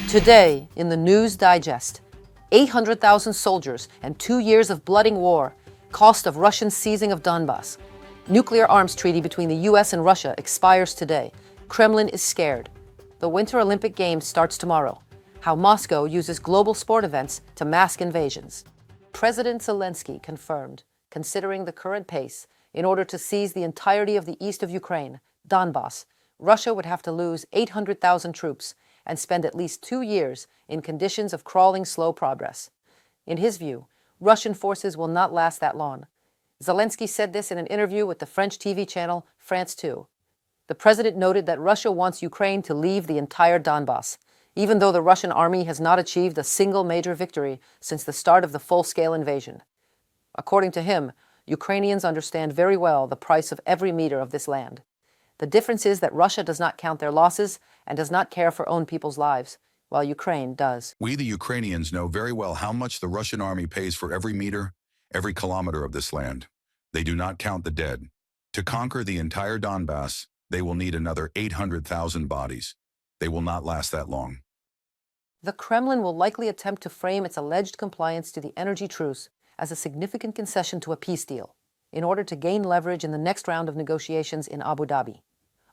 Today, in the News Digest, 800,000 soldiers and 2 years of bloody war, cost of Russian seizing of Donbas. Nuclear arms treaty between the US and Russia expires today. Kremlin is scared. The Winter Olympic Games starts tomorrow. How Moscow uses global sport events to mask invasions. President Zelenskyy confirmed, considering the current pace, in order to seize the entirety of the east of Ukraine, Donbas, Russia would have to lose 800,000 troops and spend at least 2 years in conditions of crawling slow progress. In his view, Russian forces will not last that long. Zelenskyy said this in an interview with the French TV channel France 2. The president noted that Russia wants Ukraine to leave the entire Donbas, even though the Russian army has not achieved a single major victory since the start of the full-scale invasion. According to him, Ukrainians understand very well the price of every meter of this land. The difference is that Russia does not count their losses and does not care for own people's lives, while Ukraine does. We, the Ukrainians, know very well how much the Russian army pays for every meter, every kilometer of this land. They do not count the dead. To conquer the entire Donbas, they will need another 800,000 bodies. They will not last that long. The Kremlin will likely attempt to frame its alleged compliance to the energy truce as a significant concession to a peace deal, in order to gain leverage in the next round of negotiations in Abu Dhabi,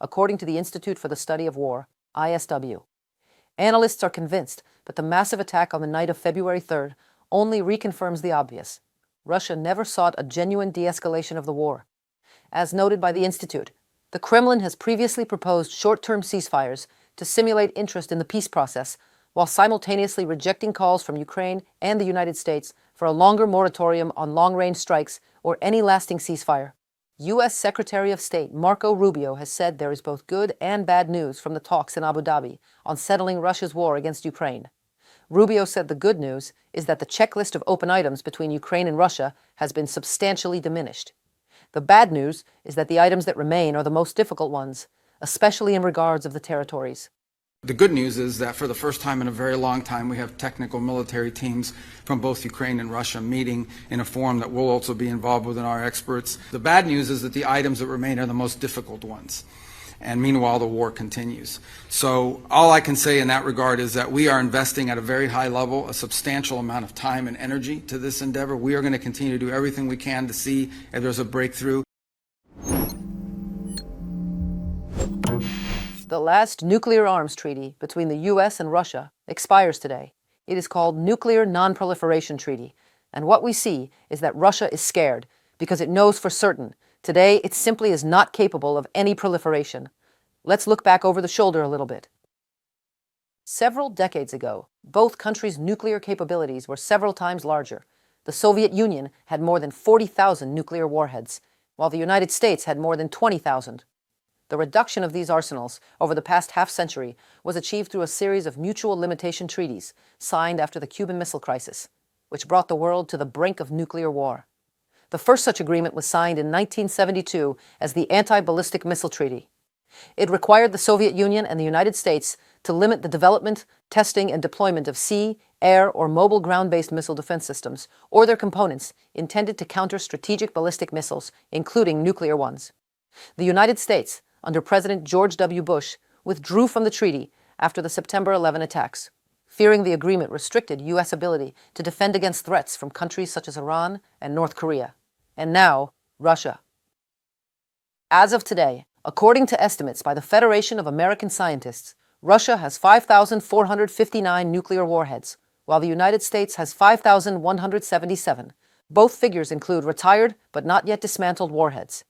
according to the Institute for the Study of War, ISW. Analysts are convinced that the massive attack on the night of February 3rd only reconfirms the obvious. Russia never sought a genuine de-escalation of the war. As noted by the Institute, the Kremlin has previously proposed short-term ceasefires to simulate interest in the peace process, while simultaneously rejecting calls from Ukraine and the United States for a longer moratorium on long-range strikes or any lasting ceasefire. U.S. Secretary of State Marco Rubio has said there is both good and bad news from the talks in Abu Dhabi on settling Russia's war against Ukraine. Rubio said the good news is that the checklist of open items between Ukraine and Russia has been substantially diminished. The bad news is that the items that remain are the most difficult ones, especially in regards of the territories. The good news is that for the first time in a very long time, we have technical military teams from both Ukraine and Russia meeting in a forum that we'll also be involved with, and our experts. The bad news is that the items that remain are the most difficult ones. And meanwhile, the war continues. So all I can say in that regard is that we are investing at a very high level, a substantial amount of time and energy to this endeavor. We are going to continue to do everything we can to see if there's a breakthrough. The last nuclear arms treaty between the U.S. and Russia expires today. It is called Nuclear Non-Proliferation Treaty, and what we see is that Russia is scared because it knows for certain today it simply is not capable of any proliferation. Let's look back over the shoulder a little bit. Several decades ago, both countries' nuclear capabilities were several times larger. The Soviet Union had more than 40,000 nuclear warheads, while the United States had more than 20,000. The reduction of these arsenals over the past half-century was achieved through a series of mutual limitation treaties signed after the Cuban Missile Crisis, which brought the world to the brink of nuclear war. The first such agreement was signed in 1972 as the Anti-Ballistic Missile Treaty. It required the Soviet Union and the United States to limit the development, testing, and deployment of sea, air, or mobile ground-based missile defense systems, or their components intended to counter strategic ballistic missiles, including nuclear ones. The United States, under President George W. Bush, withdrew from the treaty after the September 11 attacks, fearing the agreement restricted U.S. ability to defend against threats from countries such as Iran and North Korea. And now, Russia. As of today, according to estimates by the Federation of American Scientists, Russia has 5,459 nuclear warheads, while the United States has 5,177. Both figures include retired but not yet dismantled warheads.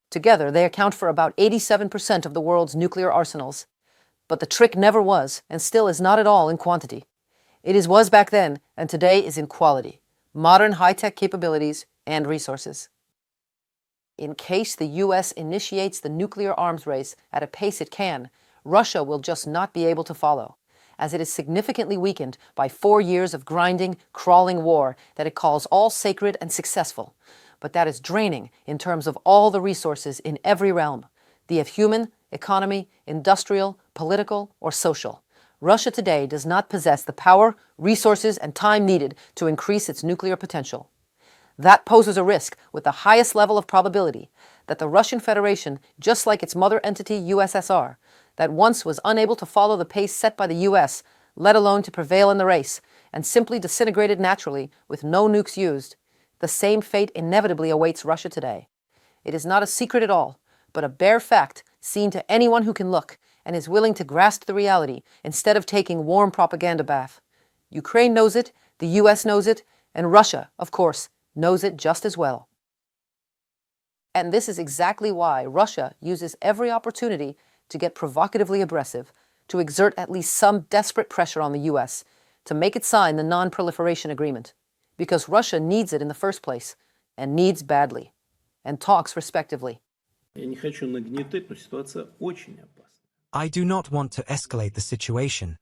Together, they account for about 87% of the world's nuclear arsenals. But the trick never was, and still is not at all, in quantity. It was back then, and today is in quality, modern high-tech capabilities and resources. In case the U.S. initiates the nuclear arms race at a pace it can, Russia will just not be able to follow, as it is significantly weakened by 4 years of grinding, crawling war that it calls all sacred and successful, but that is draining in terms of all the resources in every realm, be it human, economy, industrial, political, or social. Russia today does not possess the power, resources, and time needed to increase its nuclear potential. That poses a risk with the highest level of probability that the Russian Federation, just like its mother entity USSR, that once was unable to follow the pace set by the US, let alone to prevail in the race, and simply disintegrated naturally with no nukes used, the same fate inevitably awaits Russia today. It is not a secret at all, but a bare fact seen to anyone who can look and is willing to grasp the reality instead of taking warm propaganda bath. Ukraine knows it, the US knows it, and Russia, of course, knows it just as well. And this is exactly why Russia uses every opportunity to get provocatively aggressive, to exert at least some desperate pressure on the US to make it sign the non-proliferation agreement, because Russia needs it in the first place, and needs badly, and talks respectively. I do not want to escalate the situation,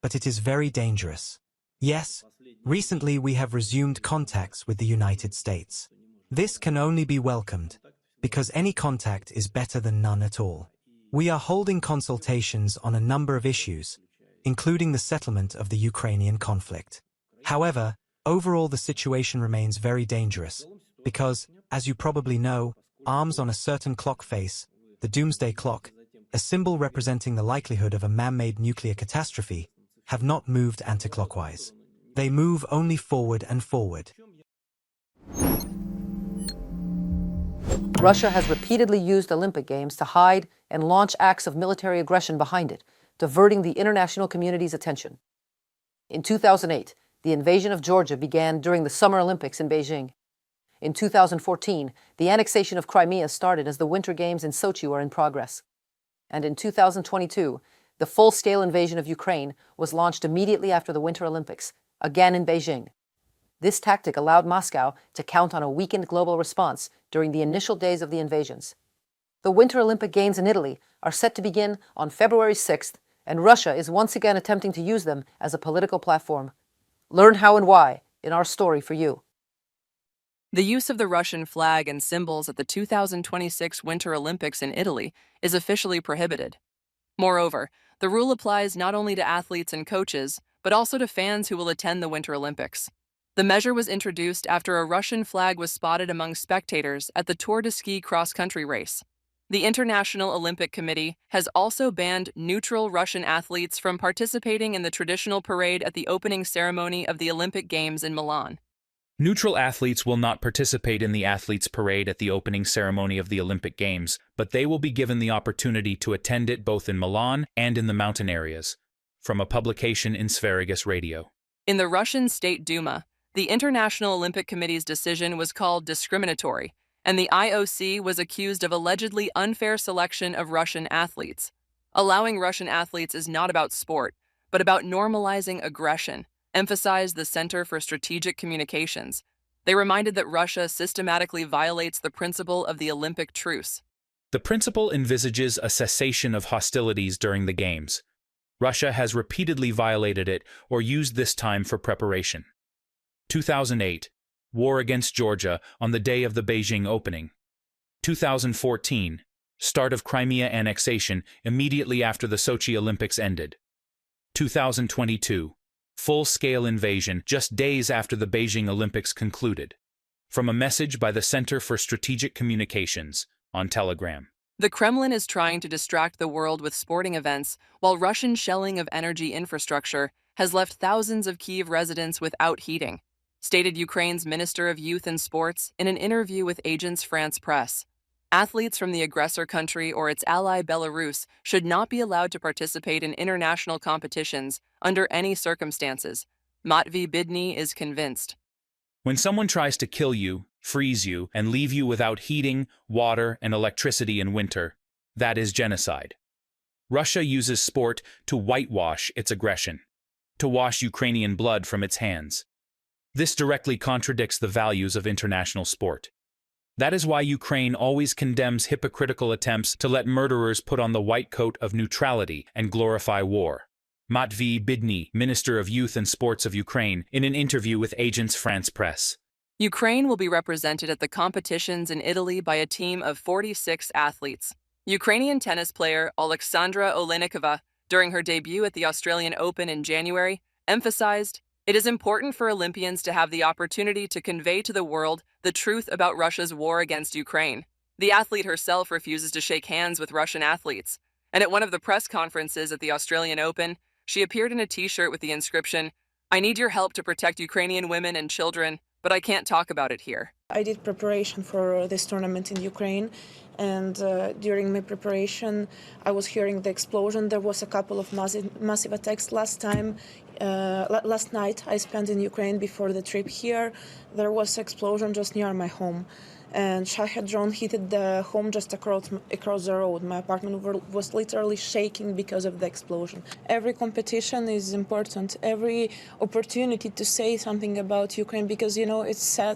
but it is very dangerous. Yes, recently we have resumed contacts with the United States. This can only be welcomed, because any contact is better than none at all. We are holding consultations on a number of issues, including the settlement of the Ukrainian conflict. However, overall the situation remains very dangerous, because, as you probably know, arms on a certain clock face, the doomsday clock, a symbol representing the likelihood of a man-made nuclear catastrophe, have not moved anti-clockwise. They move only forward and forward. Russia has repeatedly used Olympic Games to hide and launch acts of military aggression behind it, diverting the international community's attention. In 2008, the invasion of Georgia began during the Summer Olympics in Beijing. In 2014, the annexation of Crimea started as the Winter Games in Sochi were in progress. And in 2022, the full-scale invasion of Ukraine was launched immediately after the Winter Olympics, again in Beijing. This tactic allowed Moscow to count on a weakened global response during the initial days of the invasions. The Winter Olympic Games in Italy are set to begin on February 6th, and Russia is once again attempting to use them as a political platform. Learn how and why in our story for you. The use of the Russian flag and symbols at the 2026 Winter Olympics in Italy is officially prohibited. Moreover, the rule applies not only to athletes and coaches, but also to fans who will attend the Winter Olympics. The measure was introduced after a Russian flag was spotted among spectators at the Tour de Ski cross-country race. The International Olympic Committee has also banned neutral Russian athletes from participating in the traditional parade at the opening ceremony of the Olympic Games in Milan. Neutral athletes will not participate in the athletes' parade at the opening ceremony of the Olympic Games, but they will be given the opportunity to attend it both in Milan and in the mountain areas. From a publication in Sveriges Radio. In the Russian State Duma, the International Olympic Committee's decision was called discriminatory, and the IOC was accused of allegedly unfair selection of Russian athletes. Allowing Russian athletes is not about sport, but about normalizing aggression, emphasized the Center for Strategic Communications. They reminded that Russia systematically violates the principle of the Olympic truce. The principle envisages a cessation of hostilities during the Games. Russia has repeatedly violated it or used this time for preparation. 2008, war against Georgia on the day of the Beijing opening. 2014, start of Crimea annexation immediately after the Sochi Olympics ended. 2022, full-scale invasion just days after the Beijing Olympics concluded. From a message by the Center for Strategic Communications on Telegram. The Kremlin is trying to distract the world with sporting events, while Russian shelling of energy infrastructure has left thousands of Kyiv residents without heating, stated Ukraine's Minister of Youth and Sports in an interview with Agence France Presse. Athletes from the aggressor country or its ally Belarus should not be allowed to participate in international competitions under any circumstances. Matvey Bidny is convinced. When someone tries to kill you, freeze you, and leave you without heating, water, and electricity in winter, that is genocide. Russia uses sport to whitewash its aggression, to wash Ukrainian blood from its hands. This directly contradicts the values of international sport. That is why Ukraine always condemns hypocritical attempts to let murderers put on the white coat of neutrality and glorify war. Matvey Bidny, Minister of Youth and Sports of Ukraine, in an interview with Agence France Presse. Ukraine will be represented at the competitions in Italy by a team of 46 athletes. Ukrainian tennis player Alexandra Olenikova, during her debut at the Australian Open in January, emphasized, "It is important for Olympians to have the opportunity to convey to the world the truth about Russia's war against Ukraine." The athlete herself refuses to shake hands with Russian athletes, and at one of the press conferences at the Australian Open, She appeared in a t-shirt with the inscription, "I need your help to protect Ukrainian women and children, but I can't talk about it here." I did preparation for this tournament in Ukraine, and during my preparation, I was hearing the explosion. There was a couple of massive attacks last night I spent in Ukraine before the trip here. There was an explosion just near my home, and Shahed drone hit the home just across the road. My apartment was literally shaking because of the explosion. Every competition is important. Every opportunity to say something about Ukraine, because it's sad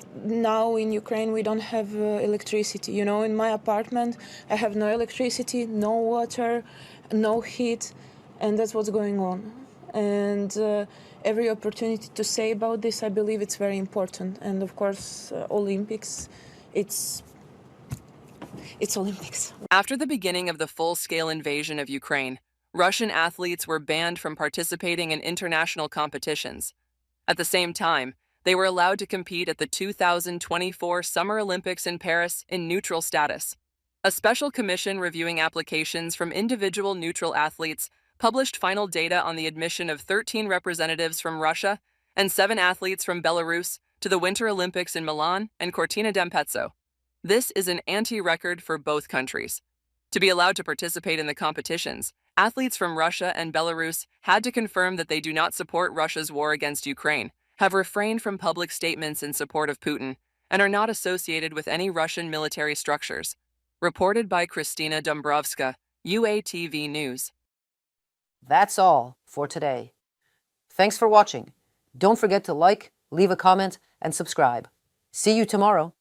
now in Ukraine we don't have electricity. In my apartment I have no electricity, no water, no heat, and that's what's going on. And every opportunity to say about this, I believe it's very important. And of course, Olympics. It's Olympics. After the beginning of the full-scale invasion of Ukraine, Russian athletes were banned from participating in international competitions. At the same time, they were allowed to compete at the 2024 Summer Olympics in Paris in neutral status. A special commission reviewing applications from individual neutral athletes published final data on the admission of 13 representatives from Russia and 7 athletes from Belarus to the Winter Olympics in Milan and Cortina d'Ampezzo. This is an anti-record for both countries. To be allowed to participate in the competitions, athletes from Russia and Belarus had to confirm that they do not support Russia's war against Ukraine, have refrained from public statements in support of Putin, and are not associated with any Russian military structures. Reported by Kristina Dombrovska, UATV News. That's all for today. Thanks for watching. Don't forget to like, leave a comment, and subscribe. See you tomorrow.